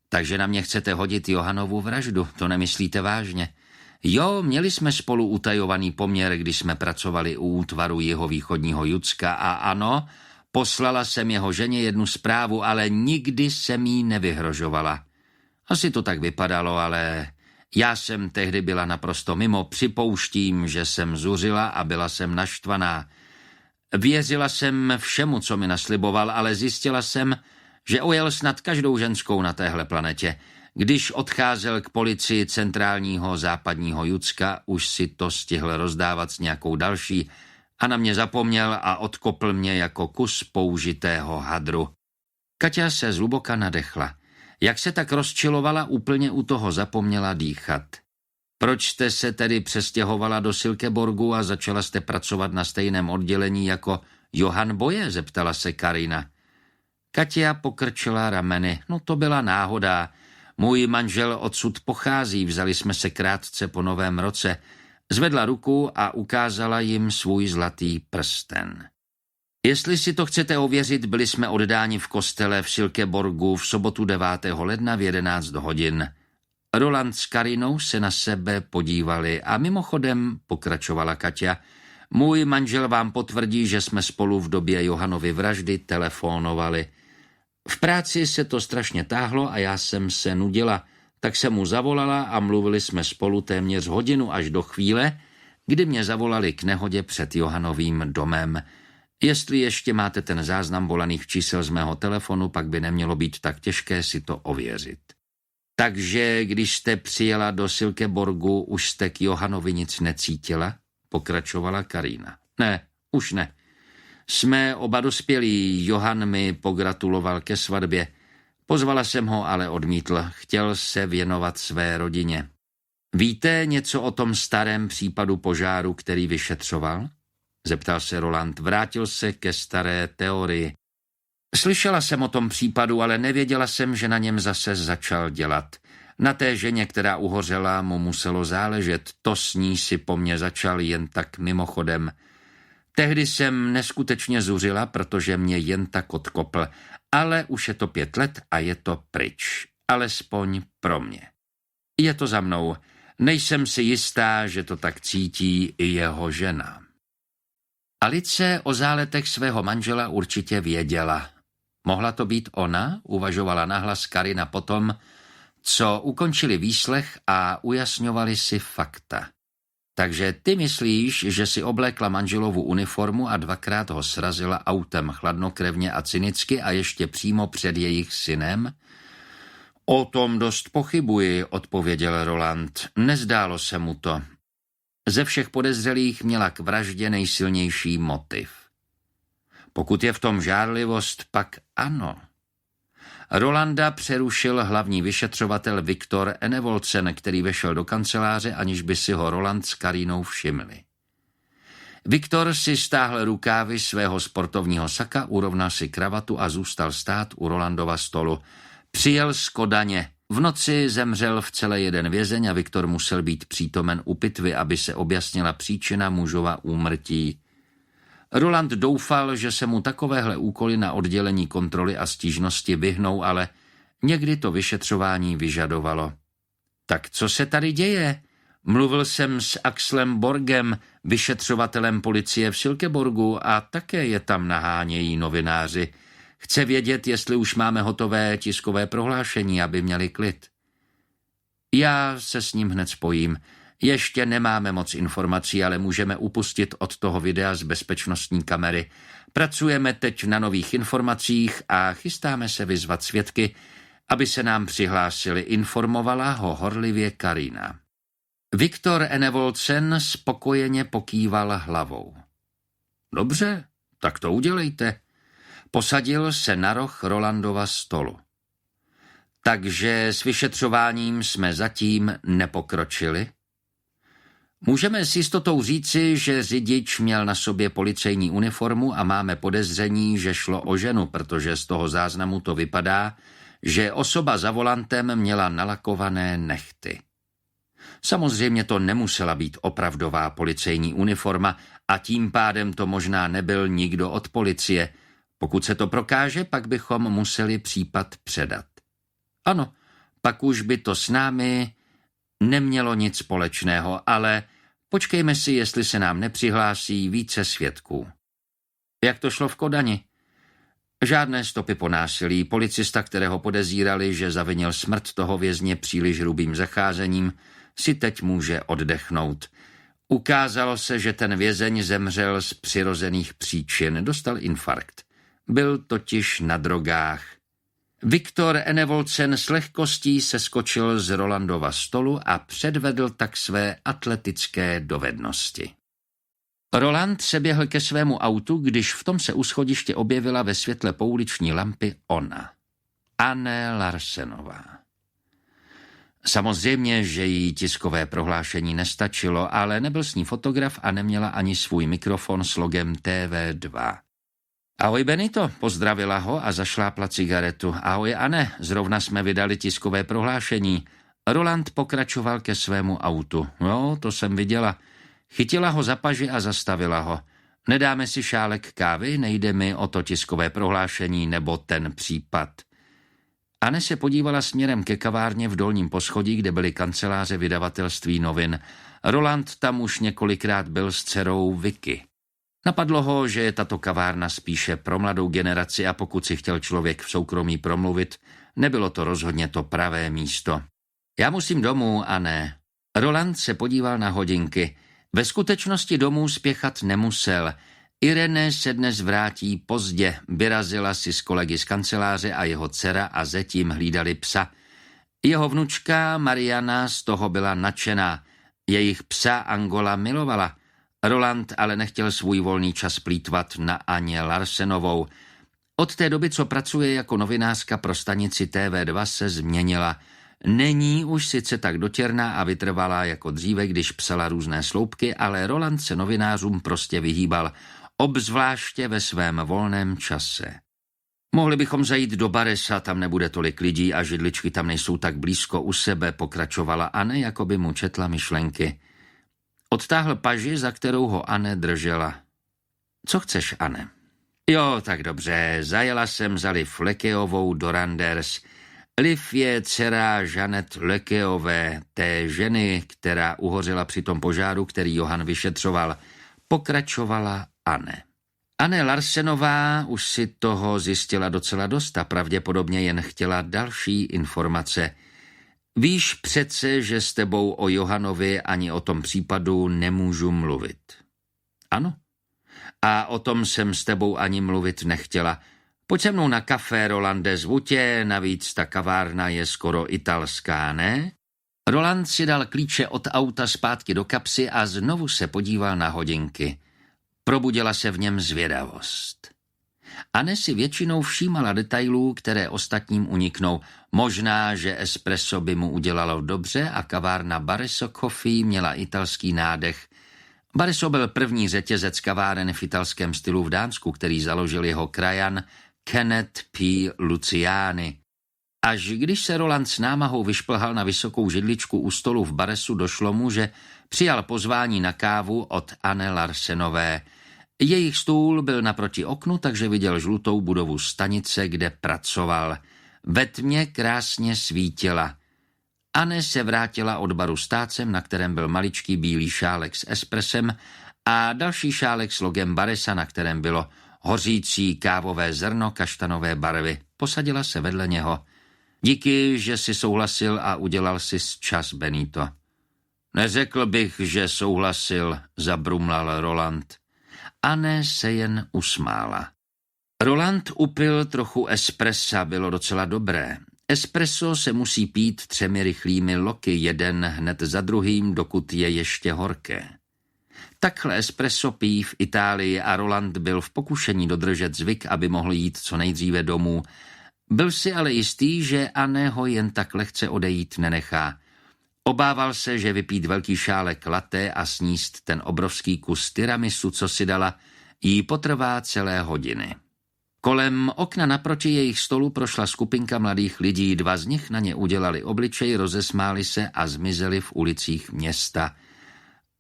Takže na mě chcete hodit Johanovu vraždu, to nemyslíte vážně? Jo, měli jsme spolu utajovaný poměr, když jsme pracovali u útvaru Jihovýchodního Judska a ano, poslala jsem jeho ženě jednu zprávu, ale nikdy jsem jí nevyhrožovala. Asi to tak vypadalo, ale já jsem tehdy byla naprosto mimo. Připouštím, že jsem zuřila a byla jsem naštvaná. Věřila jsem všemu, co mi nasliboval, ale zjistila jsem, že ojel snad každou ženskou na téhle planetě. Když odcházel k policii centrálního západního Judska, už si to stihl rozdávat s nějakou další a na mě zapomněl a odkopl mě jako kus použitého hadru. Kaťa se zhluboka nadechla. Jak se tak rozčilovala, úplně u toho zapomněla dýchat. Proč jste se tedy přestěhovala do Silkeborgu a začala jste pracovat na stejném oddělení jako Johan Boye? Zeptala se Karina. Katia pokrčila rameny. No to byla náhoda. Můj manžel odsud pochází, vzali jsme se krátce po Novém roce. Zvedla ruku a ukázala jim svůj zlatý prsten. Jestli si to chcete ověřit, byli jsme oddáni v kostele v Silkeborgu v sobotu 9. ledna v 11 hodin. Roland s Karinou se na sebe podívali a mimochodem, pokračovala Katia, můj manžel vám potvrdí, že jsme spolu v době Johanovy vraždy telefonovali. V práci se to strašně táhlo a já jsem se nudila, tak jsem mu zavolala a mluvili jsme spolu téměř hodinu až do chvíle, kdy mě zavolali k nehodě před Johanovým domem. Jestli ještě máte ten záznam volaných čísel z mého telefonu, pak by nemělo být tak těžké si to ověřit. Takže když jste přijela do Silkeborgu, už jste k Johanovi nic necítila? Pokračovala Karina. Ne, už ne. Jsme oba dospělí, Johan mi pogratuloval ke svatbě. Pozvala jsem ho, ale odmítl. Chtěl se věnovat své rodině. Víte něco o tom starém případu požáru, který vyšetřoval? Zeptal se Roland. Vrátil se ke staré teorii. Slyšela jsem o tom případu, ale nevěděla jsem, že na něm zase začal dělat. Na té ženě, která uhořela, mu muselo záležet. To s ní si po mně začal jen tak mimochodem. Tehdy jsem neskutečně zuřila, protože mě jen tak odkopl, ale už je to 5 let a je to pryč. Alespoň pro mě. Je to za mnou. Nejsem si jistá, že to tak cítí i jeho žena. Alice o záletech svého manžela určitě věděla. Mohla to být ona, uvažovala nahlas Karina potom, co ukončili výslech a ujasňovali si fakta. Takže ty myslíš, že si oblékla manželovu uniformu a dvakrát ho srazila autem chladnokrevně a cynicky a ještě přímo před jejich synem? O tom dost pochybuji, odpověděl Roland. Nezdálo se mu to. Ze všech podezřelých měla k vraždě nejsilnější motiv. Pokud je v tom žárlivost, pak ano. Rolanda přerušil hlavní vyšetřovatel Viktor Enevolcen, který vešel do kanceláře, aniž by si ho Roland s Karinou všimli. Viktor si stáhl rukávy svého sportovního saka, urovnal si kravatu a zůstal stát u Rolandova stolu. Přijel z Kodaně. V noci zemřel v celé jeden vězeň a Viktor musel být přítomen u pitvy, aby se objasnila příčina mužova úmrtí. Roland doufal, že se mu takovéhle úkoly na oddělení kontroly a stížnosti vyhnou, ale někdy to vyšetřování vyžadovalo. Tak co se tady děje? Mluvil jsem s Axlem Borgem, vyšetřovatelem policie v Silkeborgu, a také je tam nahánějí novináři. Chce vědět, jestli už máme hotové tiskové prohlášení, aby měli klid. Já se s ním hned spojím. Ještě nemáme moc informací, ale můžeme upustit od toho videa z bezpečnostní kamery. Pracujeme teď na nových informacích a chystáme se vyzvat svědky, aby se nám přihlásili, informovala ho horlivě Karina. Viktor Enevolcen spokojeně pokýval hlavou. Dobře, tak to udělejte. Posadil se na roh Rolandova stolu. Takže s vyšetřováním jsme zatím nepokročili? Můžeme s jistotou říci, že řidič měl na sobě policejní uniformu a máme podezření, že šlo o ženu, protože z toho záznamu to vypadá, že osoba za volantem měla nalakované nehty. Samozřejmě to nemusela být opravdová policejní uniforma a tím pádem to možná nebyl nikdo od policie. Pokud se to prokáže, pak bychom museli případ předat. Ano, pak už by to s námi nemělo nic společného, ale počkejme si, jestli se nám nepřihlásí více svědků. Jak to šlo v Kodani? Žádné stopy po násilí. Policista, kterého podezírali, že zavinil smrt toho vězně příliš hrubým zacházením, si teď může oddechnout. Ukázalo se, že ten vězeň zemřel z přirozených příčin, dostal infarkt. Byl totiž na drogách. Viktor Enevolcen s lehkostí seskočil z Rolandova stolu a předvedl tak své atletické dovednosti. Roland se běhl ke svému autu, když v tom se u schodiště objevila ve světle pouliční lampy ona, Anne Larsenová. Samozřejmě, že jí tiskové prohlášení nestačilo, ale nebyl s ní fotograf a neměla ani svůj mikrofon s logem TV2. Ahoj Benito, pozdravila ho a zašlápla cigaretu. Ahoj Anne, zrovna jsme vydali tiskové prohlášení. Roland pokračoval ke svému autu. Jo, to jsem viděla. Chytila ho za paži a zastavila ho. Nedáme si šálek kávy, nejde mi o to tiskové prohlášení nebo ten případ. Anne se podívala směrem ke kavárně v dolním poschodí, kde byly kanceláře vydavatelství novin. Roland tam už několikrát byl s dcerou Vicky. Napadlo ho, že je tato kavárna spíše pro mladou generaci a pokud si chtěl člověk v soukromí promluvit, nebylo to rozhodně to pravé místo. Já musím domů, Anne. Roland se podíval na hodinky. Ve skutečnosti domů spěchat nemusel. Irene se dnes vrátí pozdě. Vyrazila si s kolegy z kanceláře a jeho dcera a zetím hlídali psa. Jeho vnučka Mariana z toho byla nadšená. Jejich psa Angola milovala. Roland ale nechtěl svůj volný čas plýtvat na Aně Larsenovou. Od té doby, co pracuje jako novinářka pro stanici TV2, se změnila. Není už sice tak dotěrná a vytrvalá jako dříve, když psala různé sloupky, ale Roland se novinářům prostě vyhýbal, obzvláště ve svém volném čase. Mohli bychom zajít do Baresa, tam nebude tolik lidí a židličky tam nejsou tak blízko u sebe, pokračovala Anne, jako by mu četla myšlenky. Odtáhl paži, za kterou ho Anne držela. Co chceš, Anne? Jo, tak dobře, zajela jsem za Liv Lekeovou do Randers. Liv je dcera Jeanette Lekeové, té ženy, která uhořela při tom požáru, který Johann vyšetřoval. Pokračovala Anne. Anne Larsenová už si toho zjistila docela dost a pravděpodobně jen chtěla další informace. Víš přece, že s tebou o Johannovi ani o tom případu nemůžu mluvit. Ano. A o tom jsem s tebou ani mluvit nechtěla. Pojď se mnou na kafé, Rolande, zvu tě, navíc ta kavárna je skoro italská, ne? Roland si dal klíče od auta zpátky do kapsy a znovu se podíval na hodinky. Probudila se v něm zvědavost. Anne si většinou všímala detailů, které ostatním uniknou. Možná, že espresso by mu udělalo dobře a kavárna Baresso Coffee měla italský nádech. Baresso byl první řetězec kaváren v italském stylu v Dánsku, který založil jeho krajan Kenneth P. Luciani. Až když se Roland s námahou vyšplhal na vysokou židličku u stolu v Baressu, došlo mu, že přijal pozvání na kávu od Anne Larsenové. Jejich stůl byl naproti oknu, takže viděl žlutou budovu stanice, kde pracoval. Ve tmě krásně svítila. Anne se vrátila od baru s tácem, na kterém byl maličký bílý šálek s espresem a další šálek s logem Baressa, na kterém bylo hořící kávové zrno kaštanové barvy. Posadila se vedle něho. Díky, že jsi souhlasil a udělal si čas, Benito. Neřekl bych, že souhlasil, zabrumlal Roland. Anne se jen usmála. Roland upil trochu espressa, bylo docela dobré. Espresso se musí pít 3 rychlými loky, jeden hned za druhým, dokud je ještě horké. Takhle espresso pijí v Itálii a Roland byl v pokušení dodržet zvyk, aby mohl jít co nejdříve domů. Byl si ale jistý, že Anne ho jen tak lehce odejít nenechá. Obával se, že vypít velký šálek latte a sníst ten obrovský kus tiramisu, co si dala, jí potrvá celé hodiny. Kolem okna naproti jejich stolu prošla skupinka mladých lidí, 2 z nich na ně udělali obličej, rozesmáli se a zmizeli v ulicích města.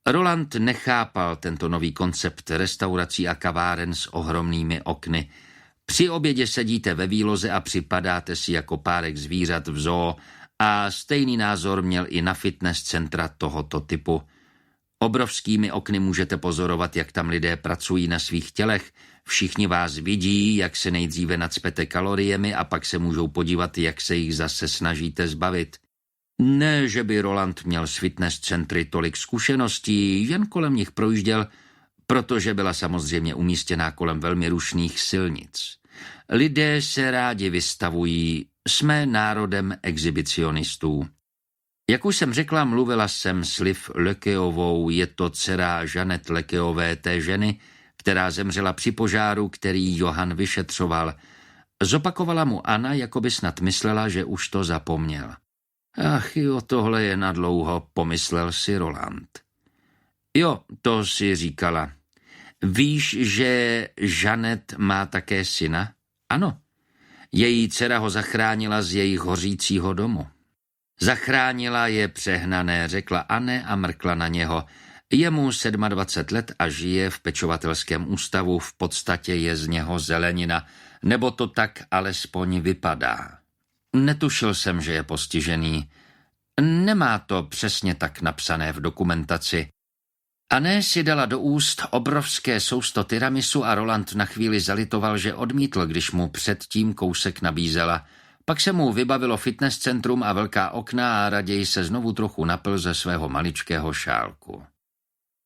Roland nechápal tento nový koncept restaurací a kaváren s ohromnými okny. Při obědě sedíte ve výloze a připadáte si jako párek zvířat v zoo a stejný názor měl i na fitness centra tohoto typu. Obrovskými okny můžete pozorovat, jak tam lidé pracují na svých tělech. Všichni vás vidí, jak se nejdříve nacpete kaloriemi a pak se můžou podívat, jak se jich zase snažíte zbavit. Ne, že by Roland měl s fitness centry tolik zkušeností, jen kolem nich projížděl, protože byla samozřejmě umístěná kolem velmi rušných silnic. Lidé se rádi vystavují, jsme národem exhibicionistů. Jak už jsem řekla, mluvila jsem s Liv Lekeovou, je to dcera Jeanette Lekeové, té ženy, která zemřela při požáru, který Johann vyšetřoval. Zopakovala mu Anna, jako by snad myslela, že už to zapomněl. Ach jo, tohle je nadlouho, pomyslel si Roland. Jo, to si říkala. Víš, že Jeanette má také syna? Ano. Její dcera ho zachránila z jejich hořícího domu. Zachránila je přehnané, řekla Anne a mrkla na něho. Je mu 27 let a žije v pečovatelském ústavu, v podstatě je z něho zelenina, nebo to tak alespoň vypadá. Netušil jsem, že je postižený. Nemá to přesně tak napsané v dokumentaci. Anne si dala do úst obrovské sousto tiramisu a Roland na chvíli zalitoval, že odmítl, když mu předtím kousek nabízela. Pak se mu vybavilo fitness centrum a velká okna a raději se znovu trochu napil ze svého maličkého šálku.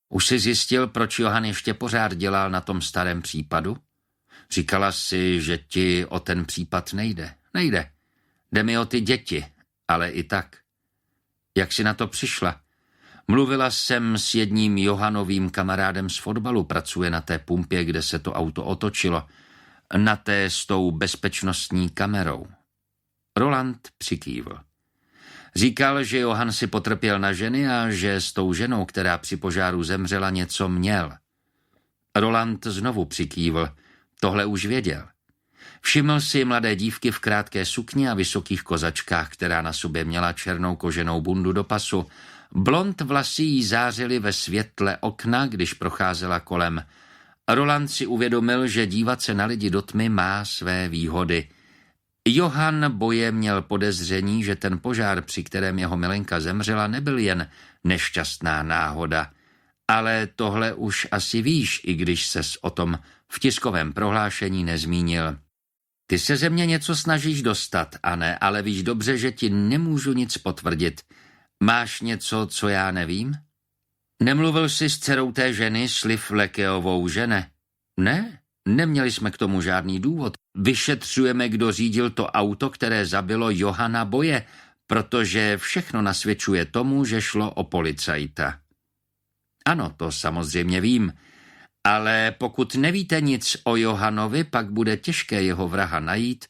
Už si zjistil, proč Johann ještě pořád dělal na tom starém případu? Říkala si, že ti o ten případ nejde. Nejde. Jde mi o ty děti, ale i tak. Jak jsi na to přišla? Mluvila jsem s jedním Johannovým kamarádem z fotbalu, pracuje na té pumpě, kde se to auto otočilo, na té s tou bezpečnostní kamerou. Roland přikývl. Říkal, že Johann si potrpěl na ženy a že s tou ženou, která při požáru zemřela, něco měl. Roland znovu přikývl. Tohle už věděl. Všiml si mladé dívky v krátké sukni a vysokých kozačkách, která na sobě měla černou koženou bundu do pasu. Blond vlasy jí zářily ve světle okna, když procházela kolem. Roland si uvědomil, že dívat se na lidi do tmy má své výhody. Johann Boje měl podezření, že ten požár, při kterém jeho milenka zemřela, nebyl jen nešťastná náhoda, ale tohle už asi víš, i když ses o tom v tiskovém prohlášení nezmínil. Ty se ze mě něco snažíš dostat, Anne, ale víš dobře, že ti nemůžu nic potvrdit. Máš něco, co já nevím? Nemluvil jsi s dcerou té ženy, Liv Lekeovou, že ne? Ne, neměli jsme k tomu žádný důvod. Vyšetřujeme, kdo řídil to auto, které zabilo Johanna Boje, protože všechno nasvědčuje tomu, že šlo o policajta. Ano, to samozřejmě vím, ale pokud nevíte nic o Johannovi, pak bude těžké jeho vraha najít,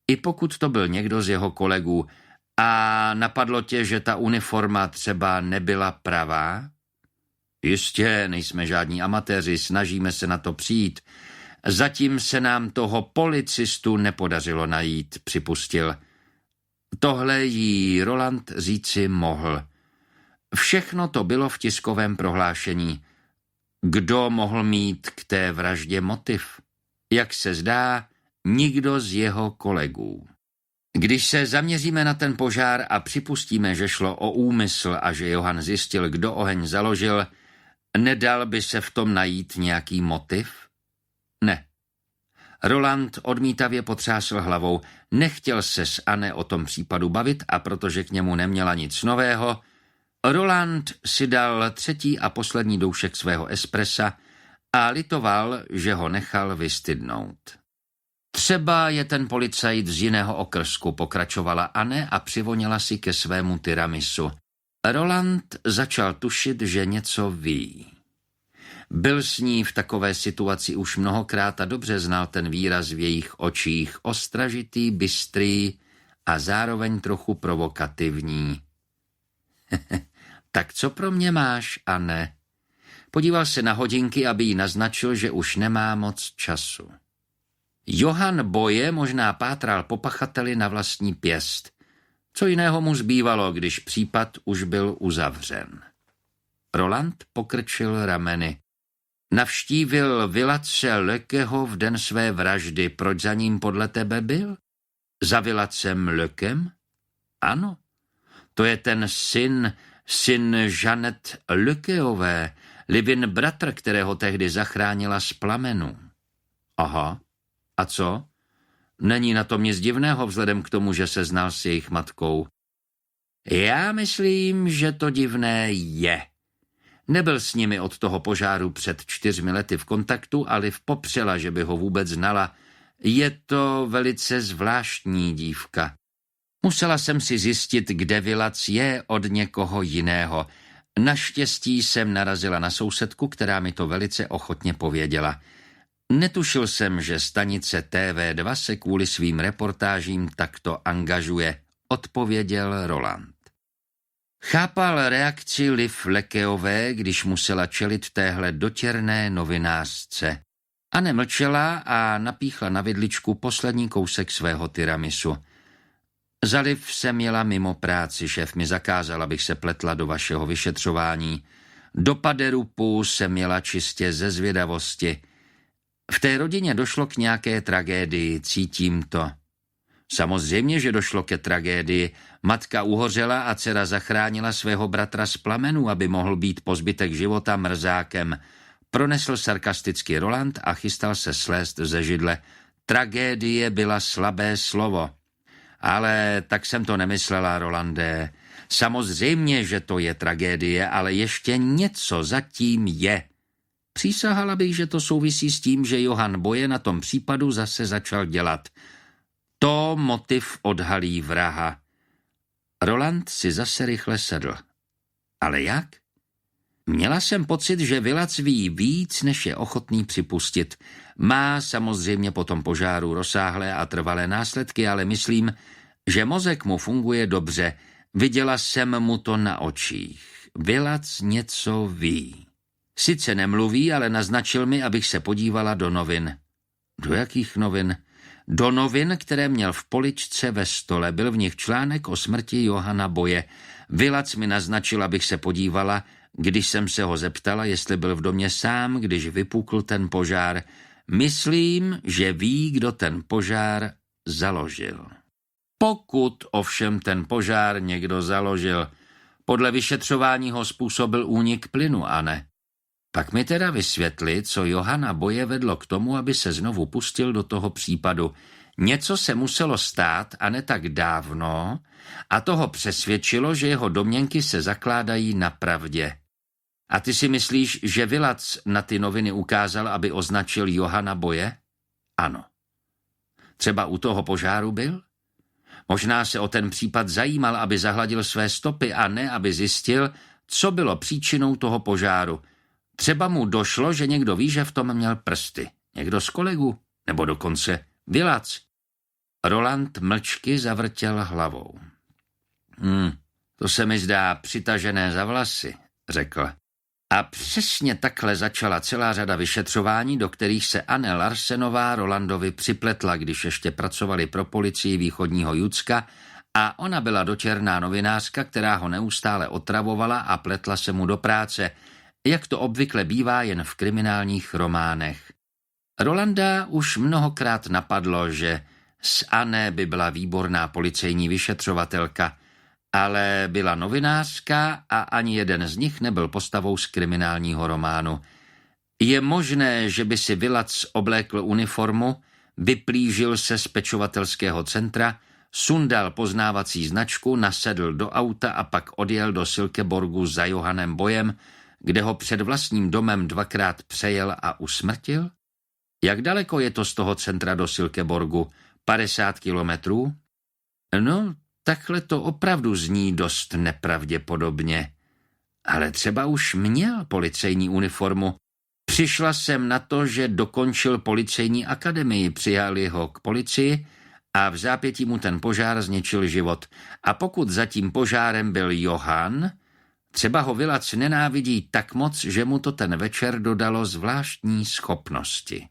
i pokud to byl někdo z jeho kolegů. A napadlo tě, že ta uniforma třeba nebyla pravá? Jistě, nejsme žádní amatéři, snažíme se na to přijít. Zatím se nám toho policistu nepodařilo najít, připustil. Tohle jí Roland říci mohl. Všechno to bylo v tiskovém prohlášení. Kdo mohl mít k té vraždě motiv? Jak se zdá, nikdo z jeho kolegů. Když se zaměříme na ten požár a připustíme, že šlo o úmysl a že Johann zjistil, kdo oheň založil, nedal by se v tom najít nějaký motiv? Ne. Roland odmítavě potřásl hlavou. Nechtěl se s Anne o tom případu bavit a protože k němu neměla nic nového, Roland si dal třetí a poslední doušek svého espressa a litoval, že ho nechal vystydnout. Třeba je ten policajt z jiného okrsku, pokračovala Anne a přivoněla si ke svému tiramisu. Roland začal tušit, že něco ví. Byl s ní v takové situaci už mnohokrát a dobře znal ten výraz v jejich očích, ostražitý, bystrý a zároveň trochu provokativní. Tak co pro mě máš, Anne? Podíval se na hodinky, aby jí naznačil, že už nemá moc času. Johann Boje možná pátral po pachateli na vlastní pěst. Co jiného mu zbývalo, když případ už byl uzavřen? Roland pokrčil rameny. Navštívil Vilace Lekeho v den své vraždy. Proč za ním podle tebe byl? Za Vilacem Lekem? Ano. To je ten syn Jeanette Lekeové, Livin bratr, kterého tehdy zachránila z plamenů. Aha. A co? Není na tom nic divného vzhledem k tomu, že se znal s jejich matkou. Já myslím, že to divné je. Nebyl s nimi od toho požáru před 4 lety v kontaktu, ale popřela, že by ho vůbec znala. Je to velice zvláštní dívka. Musela jsem si zjistit, kde Vilac je od někoho jiného. Naštěstí jsem narazila na sousedku, která mi to velice ochotně pověděla. Netušil jsem, že stanice TV2 se kvůli svým reportážím takto angažuje, odpověděl Roland. Chápal reakci Liv Lekeové, když musela čelit téhle dotěrné novinářce. Anne mlčela a napíchla na vidličku poslední kousek svého tiramisu. Za Liv jsem jela mimo práci, šéf mi zakázal, abych se pletla do vašeho vyšetřování. Do Paderupu jsem jela čistě ze zvědavosti. V té rodině došlo k nějaké tragédii, cítím to. Samozřejmě, že došlo ke tragédii. Matka uhořela a dcera zachránila svého bratra z plamenů, aby mohl být po zbytek života mrzákem. Pronesl sarkasticky Roland a chystal se slézt ze židle. Tragédie byla slabé slovo. Ale tak jsem to nemyslela, Rolande. Samozřejmě, že to je tragédie, ale ještě něco zatím je. Přísahala bych, že to souvisí s tím, že Johann Boje na tom případu zase začal dělat. To motiv odhalí vraha. Roland si zase rychle sedl. Ale jak? Měla jsem pocit, že Vilac ví víc, než je ochotný připustit. Má samozřejmě po tom požáru rozsáhlé a trvalé následky, ale myslím, že mozek mu funguje dobře. Viděla jsem mu to na očích. Vilac něco ví. Sice nemluví, ale naznačil mi, abych se podívala do novin. Do jakých novin? Do novin, které měl v poličce ve stole. Byl v nich článek o smrti Johanna Boje. Vilac mi naznačil, abych se podívala, když jsem se ho zeptala, jestli byl v domě sám, když vypukl ten požár. Myslím, že ví, kdo ten požár založil. Pokud ovšem ten požár někdo založil, podle vyšetřování ho způsobil únik plynu, a ne. Pak mi teda vysvětli, co Johana Boye vedlo k tomu, aby se znovu pustil do toho případu. Něco se muselo stát a ne tak dávno a toho přesvědčilo, že jeho domněnky se zakládají na pravdě. A ty si myslíš, že Vilac na ty noviny ukázal, aby označil Johana Boye? Ano. Třeba u toho požáru byl? Možná se o ten případ zajímal, aby zahladil své stopy a ne, aby zjistil, co bylo příčinou toho požáru. Třeba mu došlo, že někdo ví, že v tom měl prsty. Někdo z kolegů, nebo dokonce Vilac. Roland mlčky zavrtěl hlavou. To se mi zdá přitažené za vlasy, řekl. A přesně takhle začala celá řada vyšetřování, do kterých se Anne Larsenová Rolandovi připletla, když ještě pracovali pro policii východního Judska a ona byla dočerná novinářka, která ho neustále otravovala a pletla se mu do práce, jak to obvykle bývá jen v kriminálních románech. Rolanda už mnohokrát napadlo, že z Anne by byla výborná policejní vyšetřovatelka, ale byla novinářka a ani jeden z nich nebyl postavou z kriminálního románu. Je možné, že by si Vilac oblékl uniformu, vyplížil se z pečovatelského centra, sundal poznávací značku, nasedl do auta a pak odjel do Silkeborgu za Johannem Boyem, kde ho před vlastním domem dvakrát přejel a usmrtil? Jak daleko je to z toho centra do Silkeborgu? 50 kilometrů? No, takhle to opravdu zní dost nepravděpodobně. Ale třeba už měl policejní uniformu. Přišla jsem na to, že dokončil policejní akademii, přijali ho k policii a v zápětí mu ten požár zničil život. A pokud za tím požárem byl Johan, třeba ho Vilac nenávidí tak moc, že mu to ten večer dodalo zvláštní schopnosti.